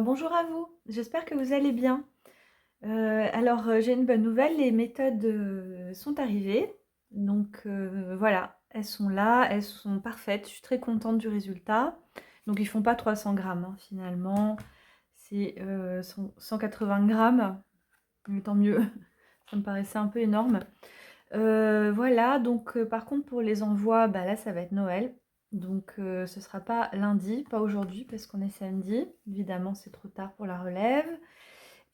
Bonjour à vous, j'espère que vous allez bien. J'ai une bonne nouvelle, les méthodes, sont arrivées. Voilà, elles sont là, elles sont parfaites, je suis très contente du résultat. Donc ils font pas 300 grammes, hein, finalement, c'est, 180 grammes, mais tant mieux, ça me paraissait un peu énorme. Par contre pour les envois, bah, là ça va être Noël. Ce sera pas lundi, pas aujourd'hui parce qu'on est samedi. Évidemment, c'est trop tard pour la relève.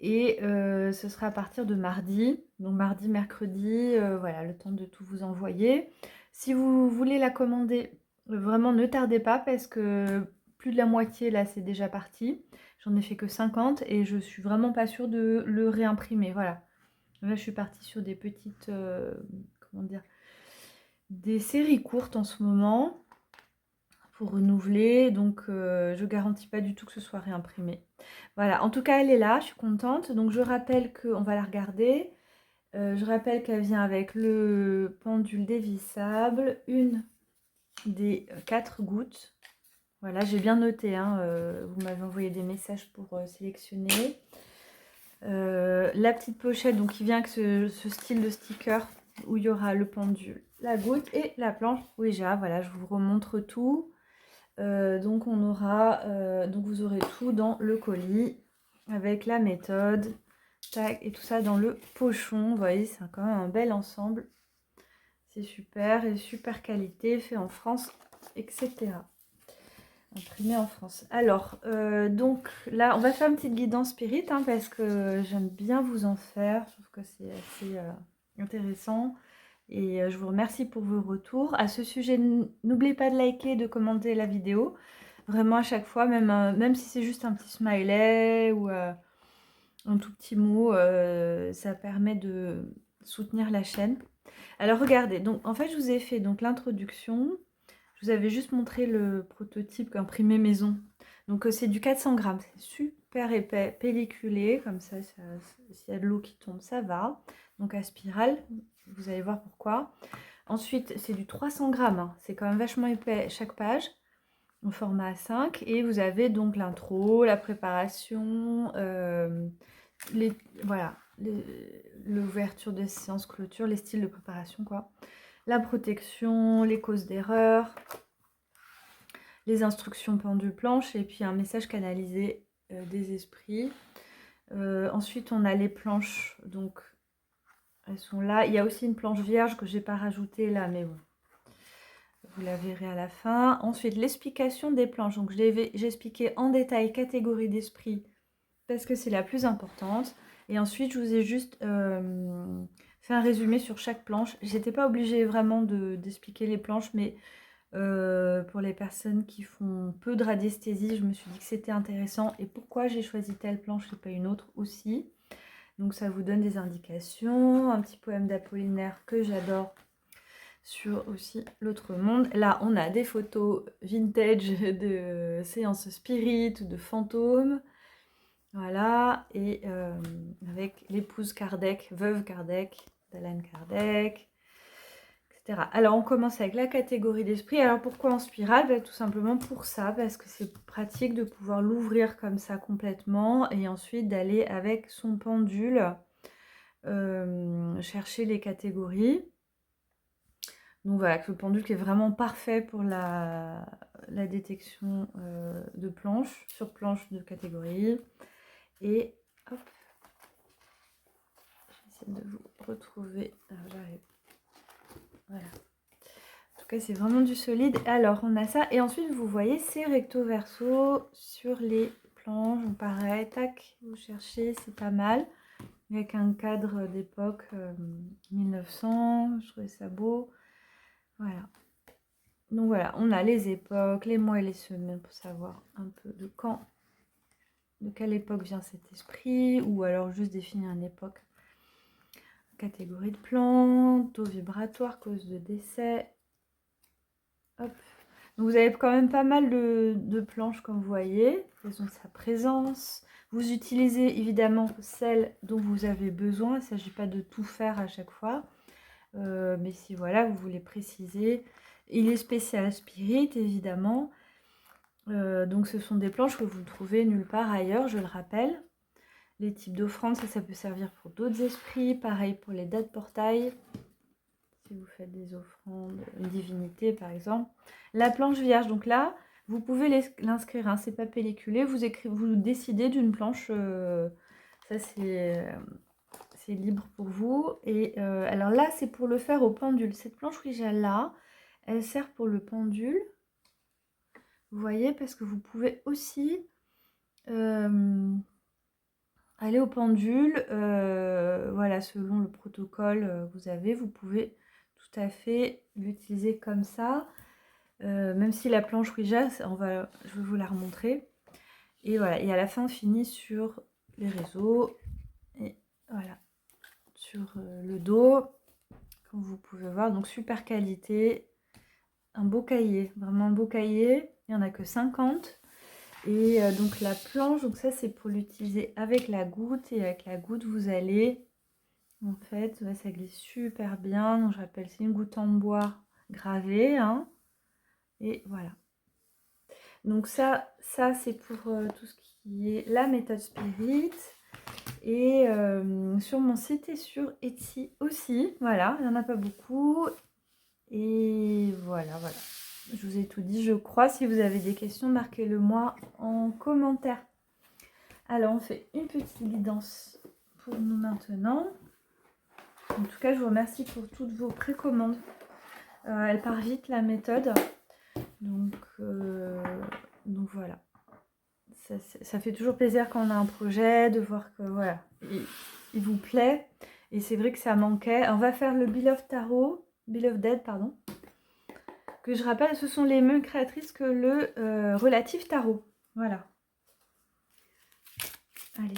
Ce sera à partir de mardi. Donc mardi, mercredi, voilà, le temps de tout vous envoyer. Si vous voulez la commander, vraiment ne tardez pas parce que plus de la moitié là, c'est déjà parti. J'en ai fait que 50 et je suis vraiment pas sûre de le réimprimer. Voilà. Là, je suis partie sur des petites, comment dire, des séries courtes en ce moment pour renouveler. Je garantis pas du tout que ce soit réimprimé. Voilà, en tout cas, elle est là, je suis contente. Donc, je rappelle qu'on va la regarder. Je rappelle qu'elle vient avec le pendule dévissable, une des 4 gouttes. Voilà, j'ai bien noté, hein, vous m'avez envoyé des messages pour sélectionner. La petite pochette, donc qui vient avec ce style de sticker où il y aura le pendule, la goutte et la planche Ouija. Voilà, je vous remontre tout. Donc vous aurez tout dans le colis avec la méthode, tac, et tout ça dans le pochon. Vous voyez, c'est quand même un bel ensemble. C'est super et super qualité, fait en France, etc. Imprimé en France. Donc là, on va faire une petite guidance spirit hein, parce que j'aime bien vous en faire. Je trouve que c'est assez intéressant. Je vous remercie pour vos retours. À ce sujet, n'oubliez pas de liker et de commenter la vidéo. Vraiment à chaque fois, même si c'est juste un petit smiley ou un tout petit mot, ça permet de soutenir la chaîne. Alors regardez, donc en fait je vous ai fait donc l'introduction. Je vous avais juste montré le prototype imprimé maison. C'est du 400 grammes, c'est super épais, pelliculé, comme ça, s'il y a de l'eau qui tombe, ça va. Donc à spirale, vous allez voir pourquoi. Ensuite, c'est du 300 grammes, hein. C'est quand même vachement épais chaque page, au format A5. Et vous avez donc l'intro, la préparation, les, voilà, l'ouverture de séance, clôture, les styles de préparation, quoi. La protection, les causes d'erreur, les instructions pendule planche et puis un message canalisé des esprits. Ensuite, on a les planches, donc elles sont là. Il y a aussi une planche vierge que j'ai pas rajoutée là, mais bon, vous la verrez à la fin. Ensuite, l'explication des planches. Donc, j'ai expliqué en détail catégorie d'esprit parce que c'est la plus importante. Et ensuite, je vous ai juste fait un résumé sur chaque planche. J'étais pas obligée vraiment d'expliquer les planches, mais pour les personnes qui font peu de radiesthésie, je me suis dit que c'était intéressant. Et pourquoi j'ai choisi telle planche et pas une autre aussi. Donc ça vous donne des indications. Un petit poème d'Apollinaire que j'adore sur aussi l'autre monde. Là, on a des photos vintage de séances spirit ou de fantômes. Voilà, et avec l'épouse Kardec, veuve Kardec, d'Alan Kardec, etc. Alors, on commence avec la catégorie d'esprit. Alors, pourquoi en spirale? Ben, tout simplement pour ça, parce que c'est pratique de pouvoir l'ouvrir comme ça complètement et ensuite d'aller avec son pendule chercher les catégories. Donc voilà, le pendule qui est vraiment parfait pour la détection de planches, sur planche de catégorie. Et hop, j'essaie de vous retrouver. Alors, j'arrive. Voilà. En tout cas, c'est vraiment du solide. Alors, on a ça. Et ensuite, vous voyez, c'est recto verso sur les planches. Donc, pareil, tac, vous cherchez, c'est pas mal. Avec un cadre d'époque 1900. Je trouvais ça beau. Voilà. Donc voilà, on a les époques, les mois et les semaines pour savoir un peu de quelle époque vient cet esprit, ou alors juste définir une époque. Catégorie de plantes, taux vibratoire, cause de décès. Hop. Donc vous avez quand même pas mal de planches comme vous voyez. Elles ont sa présence. Vous utilisez évidemment celles dont vous avez besoin. Il ne s'agit pas de tout faire à chaque fois. Mais si voilà, vous voulez préciser. Il est spécial spirit évidemment. Donc ce sont des planches que vous ne trouvez nulle part ailleurs, je le rappelle. Les types d'offrandes, ça peut servir pour d'autres esprits. Pareil pour les dates portail. Si vous faites des offrandes, une divinité par exemple. La planche vierge, donc là, vous pouvez l'inscrire, hein, c'est pas pelliculé. Vous décidez d'une planche, ça c'est libre pour vous. Et alors là, c'est pour le faire au pendule. Cette planche Ouija là, elle sert pour le pendule. Vous voyez, parce que vous pouvez aussi aller au pendule. Voilà, selon le protocole que vous avez, vous pouvez tout à fait l'utiliser comme ça. Même si la planche Ouija, je vais vous la remontrer. Et voilà, et à la fin, on finit sur les réseaux. Et voilà, sur le dos, comme vous pouvez voir. Donc, super qualité. Un beau cahier, vraiment un beau cahier. Il n'y en a que 50. Et donc la planche, donc ça c'est pour l'utiliser avec la goutte. Et avec la goutte, vous allez, en fait, ouais, ça glisse super bien. Donc je rappelle, c'est une goutte en bois gravée. Hein. Et voilà. Donc ça c'est pour tout ce qui est la méthode Spirit. Et sur mon site et sur Etsy aussi. Voilà, il n'y en a pas beaucoup. Et voilà. Je vous ai tout dit, je crois. Si vous avez des questions, marquez-le moi en commentaire. Alors, on fait une petite guidance pour nous maintenant. En tout cas, je vous remercie pour toutes vos précommandes. Elle part vite, la méthode. Donc voilà. Ça fait toujours plaisir quand on a un projet, de voir que voilà, il vous plaît. Et c'est vrai que ça manquait. On va faire le Beloved Tarot, Beloved, pardon. Que je rappelle, ce sont les mêmes créatrices que le Relatif Tarot. Voilà. Allez,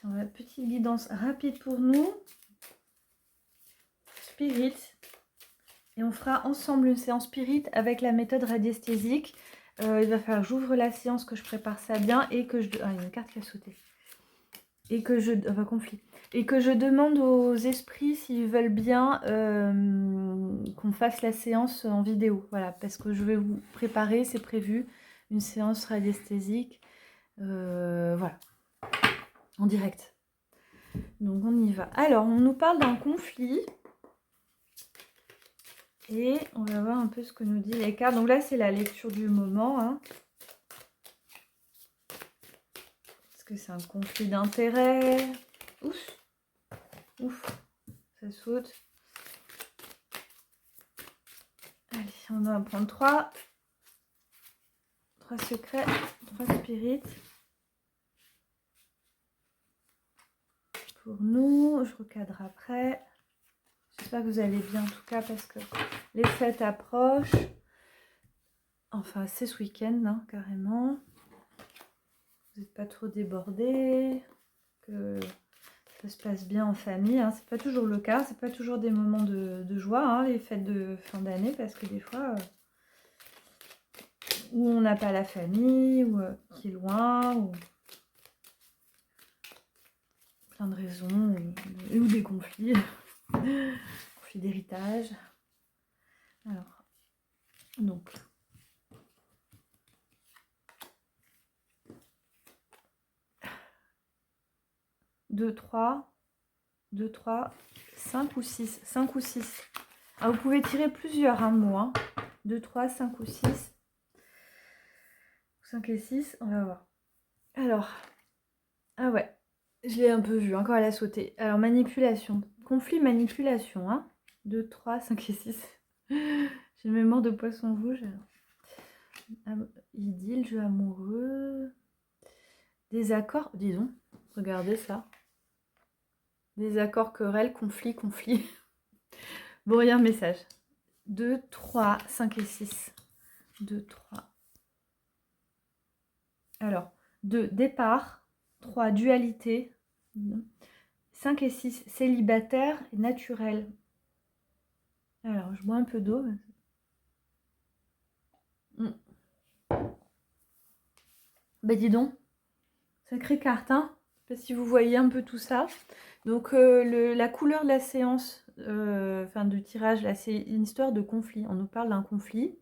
on va petite guidance rapide pour nous. Spirit. Et on fera ensemble une séance Spirit avec la méthode radiesthésique. Il va falloir que j'ouvre la séance, que je prépare ça bien et que je... Ah, il y a une carte qui a sauté. Et que je... Enfin, conflit. Et que je demande aux esprits s'ils veulent bien qu'on fasse la séance en vidéo. Voilà, parce que je vais vous préparer, c'est prévu, une séance radiesthésique. Voilà, en direct. Donc on y va. Alors, on nous parle d'un conflit. Et on va voir un peu ce que nous dit les cartes. Donc là, c'est la lecture du moment. Hein. Est-ce que c'est un conflit d'intérêt? Ouf. Ouf. Ça saute. Allez, on va en prendre 3. 3 secrets. 3 spirites. Pour nous, je recadre après. J'espère que vous allez bien en tout cas parce que les fêtes approchent. Enfin, c'est ce week-end, hein, carrément. Vous n'êtes pas trop débordés. Que ça se passe bien en famille. Hein. C'est pas toujours le cas. C'est pas toujours des moments de joie, hein, les fêtes de fin d'année. Parce que des fois, où on n'a pas la famille, ou qui est loin, ou plein de raisons, ou des conflits. Conflits d'héritage. Alors, donc... 2, 3, 2, 3, 5 ou 6. 5 ou 6. Ah, vous pouvez tirer plusieurs mots. Hein. 2, 3, 5 ou 6. 5 et 6, on va voir. Alors, ah ouais, je l'ai un peu vu, encore elle a sauté. Alors, manipulation. Conflit, manipulation. Hein. 2, 3, 5 et 6. J'ai une mémoire de poisson rouge. Idylle, jeu amoureux. Désaccord, disons. Regardez ça. Désaccord, querelle, conflit, conflit. Bon, rien, message. 2, 3, 5 et 6. 2, 3. Alors, 2, départ. 3, dualité. 5 et 6, célibataire et naturel. Alors, je bois un peu d'eau. Bah, dis donc. Sacrée carte, hein. Je sais pas si vous voyez un peu tout ça. Donc, la couleur de la séance, du tirage, là, c'est une histoire de conflit. On nous parle d'un conflit.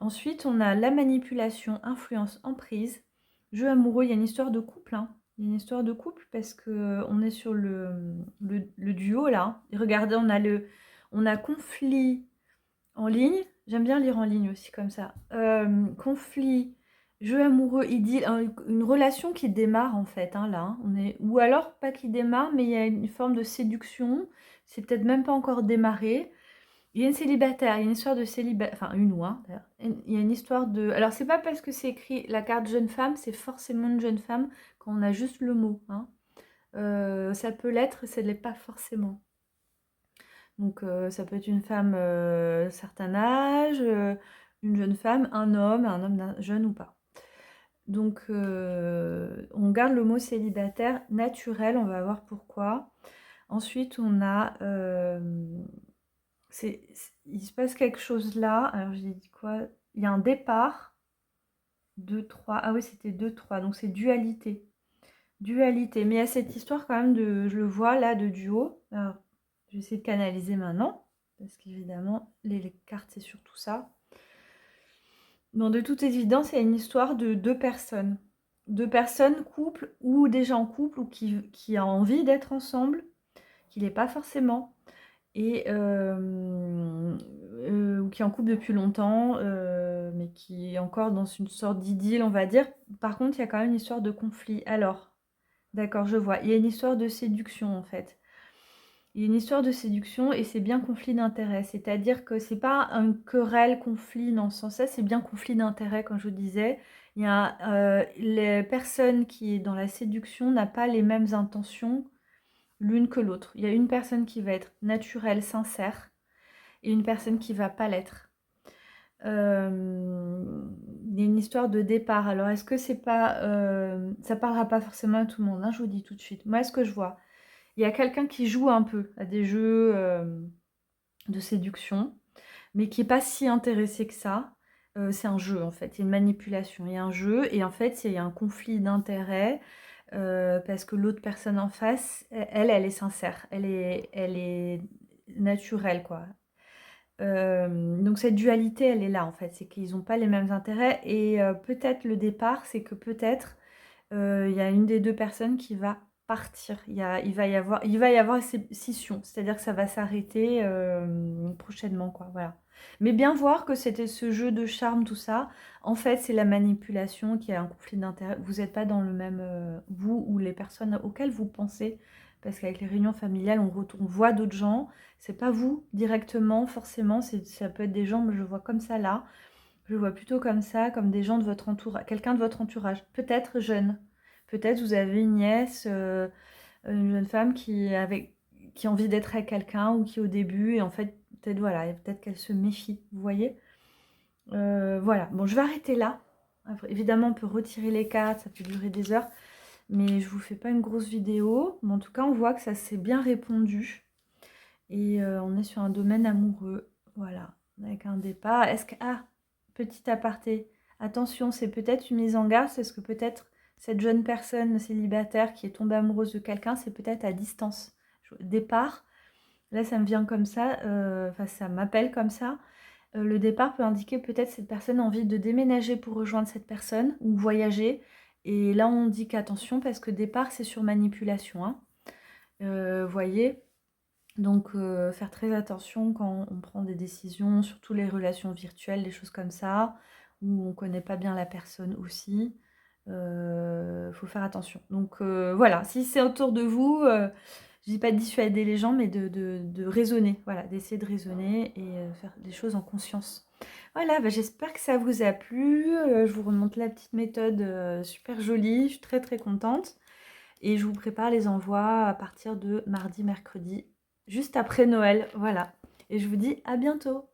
Ensuite, on a la manipulation, influence, emprise, jeu amoureux. Il y a une histoire de couple, hein. Il y a une histoire de couple parce que on est sur le duo là. Et regardez, on a conflit en ligne. J'aime bien lire en ligne aussi comme ça. Conflit, jeu amoureux, idylle, une relation qui démarre en fait, hein, là. Ou alors pas qui démarre, mais il y a une forme de séduction. C'est peut-être même pas encore démarré. Il y a une célibataire, il y a une histoire de célibataire, enfin une ou un d'ailleurs. Il y a une histoire de... Alors c'est pas parce que c'est écrit la carte jeune femme, c'est forcément une jeune femme quand on a juste le mot, hein. Ça peut l'être, ça ne l'est pas forcément. Donc ça peut être une femme certain âge, une jeune femme, un homme jeune ou pas. Donc on garde le mot célibataire naturel, on va voir pourquoi. Ensuite on a... il se passe quelque chose là. Alors j'ai dit quoi? Il y a un départ. 2, 3. Ah oui, c'était 2, 3. Donc c'est dualité. Dualité. Mais il y a cette histoire quand même de... Je le vois là, de duo. Alors, je vais essayer de canaliser maintenant. Parce qu'évidemment, les cartes, c'est surtout ça. Bon, de toute évidence, il y a une histoire de deux personnes. Deux personnes, couple, ou déjà en couple, ou qui a envie d'être ensemble, qui n'est pas forcément. Et ou qui est en couple depuis longtemps, mais qui est encore dans une sorte d'idylle, on va dire. Par contre, il y a quand même une histoire de conflit. Alors, d'accord, je vois. Il y a une histoire de séduction, en fait. Il y a une histoire de séduction et c'est bien conflit d'intérêt. C'est-à-dire que c'est pas un querelle, conflit dans ce sens-là, c'est bien conflit d'intérêt, comme je vous disais. Il y a les personnes qui est dans la séduction n'a pas les mêmes intentions l'une que l'autre. Il y a une personne qui va être naturelle, sincère, et une personne qui va pas l'être. Il y a une histoire de départ. Alors, est-ce que c'est pas... ça parlera pas forcément à tout le monde, hein, je vous dis tout de suite. Moi, ce que je vois, il y a quelqu'un qui joue un peu à des jeux de séduction, mais qui n'est pas si intéressé que ça. C'est un jeu, en fait. Il y a une manipulation. Il y a un jeu, et en fait, il y a un conflit d'intérêts. Parce que l'autre personne en face, elle est sincère, elle est naturelle, quoi. Donc cette dualité, elle est là, en fait, c'est qu'ils n'ont pas les mêmes intérêts, et peut-être le départ, c'est que peut-être il y a une des deux personnes qui va partir. Il va y avoir scission, c'est-à-dire que ça va s'arrêter prochainement, quoi, voilà. Mais bien voir que c'était ce jeu de charme, tout ça. En fait, c'est la manipulation qui a un conflit d'intérêt. Vous n'êtes pas dans le même... vous ou les personnes auxquelles vous pensez. Parce qu'avec les réunions familiales, on voit d'autres gens. C'est pas vous directement, forcément. Ça peut être des gens, mais je le vois comme ça là. Je le vois plutôt comme ça, comme des gens de votre entourage. Quelqu'un de votre entourage. Peut-être jeune. Peut-être vous avez une nièce, une jeune femme qui a envie d'être avec quelqu'un ou qui au début, et en fait, peut-être voilà, peut-être qu'elle se méfie, vous voyez. Voilà, bon, je vais arrêter là. Après, évidemment, on peut retirer les cartes, ça peut durer des heures, mais je vous fais pas une grosse vidéo. Mais en tout cas, on voit que ça s'est bien répondu. Et on est sur un domaine amoureux, voilà, avec un départ. Est-ce que... Ah, petit aparté, attention, c'est peut-être une mise en garde, parce que peut-être cette jeune personne célibataire qui est tombée amoureuse de quelqu'un, c'est peut-être à distance. Départ, là ça me vient comme ça, enfin ça m'appelle comme ça. Le départ peut indiquer peut-être cette personne a envie de déménager pour rejoindre cette personne ou voyager. Et là on dit qu'attention parce que départ c'est sur manipulation, hein. Voyez, donc faire très attention quand on prend des décisions, surtout les relations virtuelles, des choses comme ça, où on ne connaît pas bien la personne aussi. Faut faire attention. Donc voilà, si c'est autour de vous, je dis pas de dissuader les gens, mais de raisonner, voilà, d'essayer de raisonner et faire des choses en conscience. Voilà, bah, j'espère que ça vous a plu. Je vous remonte la petite méthode super jolie, je suis très très contente. Et je vous prépare les envois à partir de mardi, mercredi, juste après Noël, voilà. Et je vous dis à bientôt.